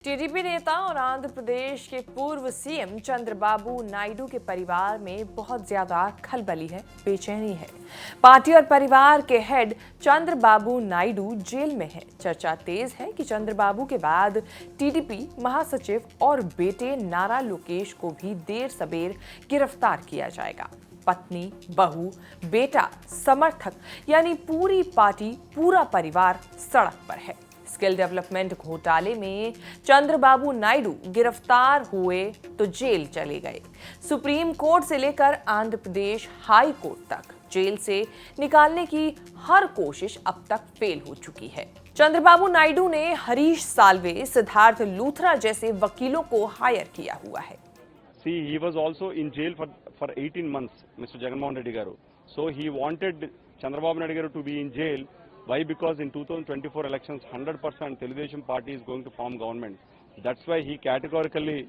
TDP नेता और आंध्र प्रदेश के पूर्व सीएम चंद्रबाबू नायडू के परिवार में बहुत ज्यादा खलबली है, बेचैनी है। पार्टी और परिवार के हेड चंद्रबाबू नायडू जेल में है। चर्चा तेज है कि चंद्रबाबू के बाद टीडीपी महासचिव और बेटे नारा लोकेश को भी देर सबेर गिरफ्तार किया जाएगा। पत्नी, बहू, बेटा, समर्थक यानी पूरी पार्टी, पूरा परिवार सड़क पर है। स्किल डेवलपमेंट घोटाले में चंद्रबाबू नायडू गिरफ्तार हुए तो जेल चले गए। सुप्रीम कोर्ट से लेकर आंध्र प्रदेश हाई कोर्ट तक जेल से निकालने की हर कोशिश अब तक फेल हो चुकी है। चंद्रबाबू नायडू ने हरीश साल्वे, सिद्धार्थ लूथरा जैसे वकीलों को हायर किया हुआ है। See, he was also in jail for 18 months, Mr. Jagannath Reddy Garu. So he wanted Chandrababu Naidu Garu to be in jail. Why? Because in 2024 elections, 100% Telugudesam party is going to form government. That's why he categorically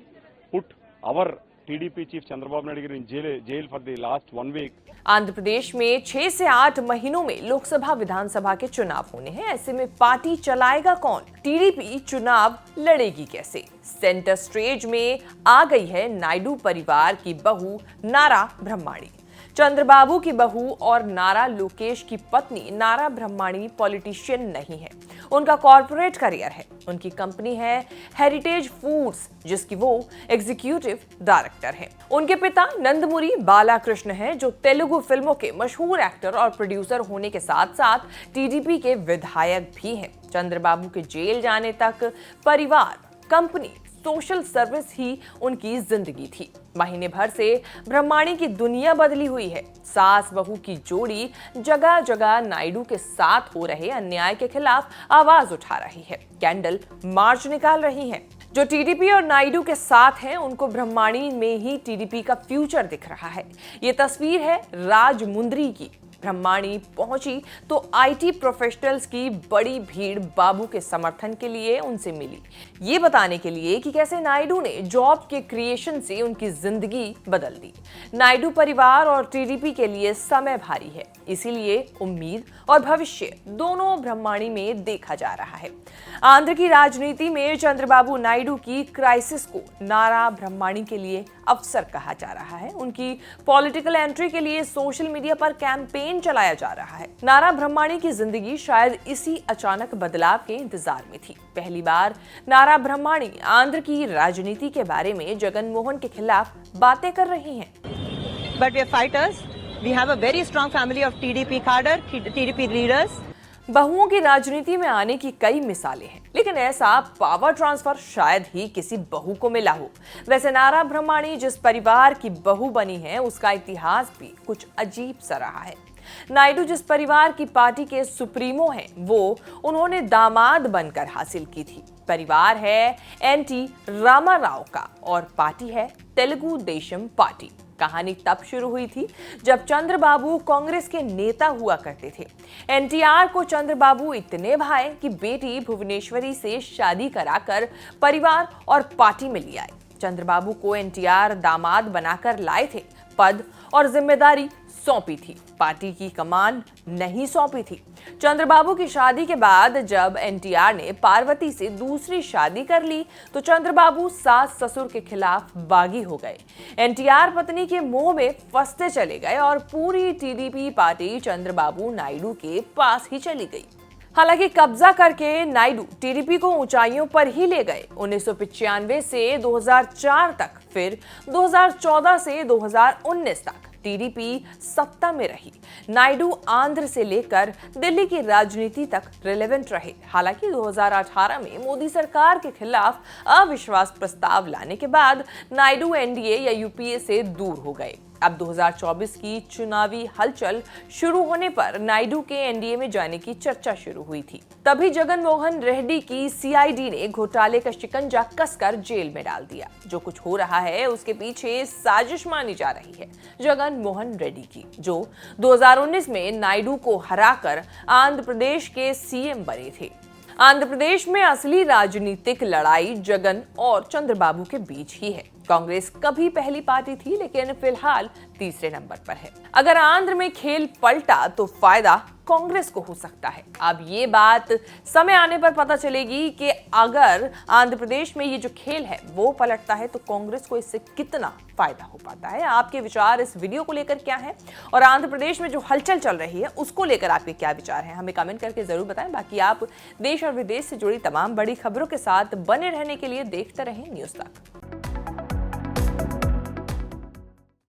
put our TDP chief Chandrababu Naidu Garu in jail for the last 1 week. Andhra Pradesh में 6 से 8 महीनों में लोकसभा विधानसभा के चुनाव होने हैं। ऐसे में पार्टी चलाएगा कौन? टीडीपी चुनाव लड़ेगी कैसे? सेंटर स्टेज में आ गई है नायडू परिवार की बहू नारा ब्रह्माणी। चंद्रबाबू की बहू और नारा लोकेश की पत्नी नारा ब्रह्माणी पॉलिटिशियन नहीं है, उनका कॉर्पोरेट करियर है। उनकी कंपनी है हेरिटेज फूड्स, जिसकी वो एग्जीक्यूटिव डायरेक्टर हैं। उनके पिता नंदमुरी बालाकृष्ण हैं, जो तेलुगु फिल्मों के मशहूर एक्टर और प्रोड्यूसर होने के साथ साथ टीडीपी के विधायक भी हैं। चंद्रबाबू के जेल जाने तक परिवार, कंपनी, सोशल सर्विस ही उनकी जिंदगी थी। महीने भर से ब्रह्माणी की दुनिया बदली हुई है। सास बहू की जोड़ी जगह जगह नायडू के साथ हो रहे अन्याय के खिलाफ आवाज उठा रही है, कैंडल मार्च निकाल रही है। जो टीडीपी और नायडू के साथ हैं, उनको ब्रह्माणी में ही टीडीपी का फ्यूचर दिख रहा है। ये तस्वीर है राजमुंदरी की। ब्रह्माणी पहुंची तो आईटी प्रोफेशनल्स की बड़ी भीड़ बाबू के समर्थन के लिए उनसे मिली, ये बताने के लिए कि कैसे नायडू ने जॉब के क्रिएशन से उनकी जिंदगी बदल दी। नायडू परिवार और टीडीपी के लिए समय भारी है, इसीलिए उम्मीद और भविष्य दोनों ब्रह्माणी में देखा जा रहा है। आंध्र की राजनीति में चंद्रबाबू नायडू की क्राइसिस को नारा ब्रह्माणी के लिए अवसर कहा जा रहा है। उनकी पॉलिटिकल एंट्री के लिए सोशल मीडिया पर कैंपेन चलाया जा रहा है। नारा ब्रह्माणी की जिंदगी शायद इसी अचानक बदलाव के इंतजार में थी। पहली बार नारा ब्रह्माणी आंध्र की राजनीति के बारे में जगन मोहन के खिलाफ बातें कर रही हैं। But we are fighters. We have a very strong family of TDP cadre, TDP leaders. बहुओं की राजनीति में आने की कई मिसालें हैं, लेकिन ऐसा पावर ट्रांसफर शायद ही किसी बहू को मिला हो। वैसे नारा ब्रह्माणी जिस परिवार की बहू बनी है, उसका इतिहास भी कुछ अजीब सा रहा है। नायडू जिस परिवार की पार्टी के सुप्रीमो हैं, वो उन्होंने दामाद बनकर हासिल की थी। परिवार है एनटी रामाराव का और पार्टी है तेलुगु देशम पार्टी। कहानी तब शुरू हुई थी जब चंद्रबाबू कांग्रेस के नेता हुआ करते थे। एनटीआर को चंद्रबाबू इतने भाए कि बेटी भुवनेश्वरी से शादी कराकर परिवार और पार्टी में ले आए। चंद्रबाबू को एनटीआर दामाद बनाकर लाए थे, पद और जिम्मेदारी सौंपी थी, पार्टी की कमान नहीं सौंपी थी। चंद्रबाबू की शादी के बाद जब एनटीआर ने पार्वती से दूसरी शादी कर ली तो चंद्रबाबू सास ससुर के खिलाफ बागी हो गए। एनटीआर पत्नी के मोह में फंसते चले गए और पूरी टीडीपी पार्टी चंद्रबाबू नायडू के पास ही चली गई। हालांकि कब्जा करके नायडू टीडीपी को ऊंचाइयों पर ही ले गए। 1995 से 2004 तक, फिर 2014 से 2019 तक टीडीपी सत्ता में रही। नायडू आंध्र से लेकर दिल्ली की राजनीति तक रिलेवेंट रहे। हालांकि 2018 में मोदी सरकार के खिलाफ अविश्वास प्रस्ताव लाने के बाद नायडू एनडीए या यूपीए से दूर हो गए। अब 2024 की चुनावी हलचल शुरू होने पर नायडू के एनडीए में जाने की चर्चा शुरू हुई थी। तभी जगन मोहन रेड्डी की सीआईडी ने घोटाले का शिकंजा कसकर जेल में डाल दिया। जो कुछ हो रहा है उसके पीछे साजिश मानी जा रही है जगन मोहन रेड्डी की, जो 2019 में नायडू को हराकर आंध्र प्रदेश के सीएम बने थे। आंध्र प्रदेश में असली राजनीतिक लड़ाई जगन और चंद्रबाबू के बीच ही है। कांग्रेस कभी पहली पार्टी थी, लेकिन फिलहाल तीसरे नंबर पर है। अगर आंध्र में खेल पलटा तो फायदा कांग्रेस को हो सकता है। अब ये बात समय आने पर पता चलेगी कि अगर आंध्र प्रदेश में ये जो खेल है वो पलटता है तो कांग्रेस को इससे कितना फायदा हो पाता है। आपके विचार इस वीडियो को लेकर क्या है और आंध्र प्रदेश में जो हलचल चल रही है उसको लेकर आपके क्या विचार हैं, हमें कमेंट करके जरूर बताएं। बाकी आप देश और विदेश से जुड़ी तमाम बड़ी खबरों के साथ बने रहने के लिए देखते रहें न्यूज़ तक।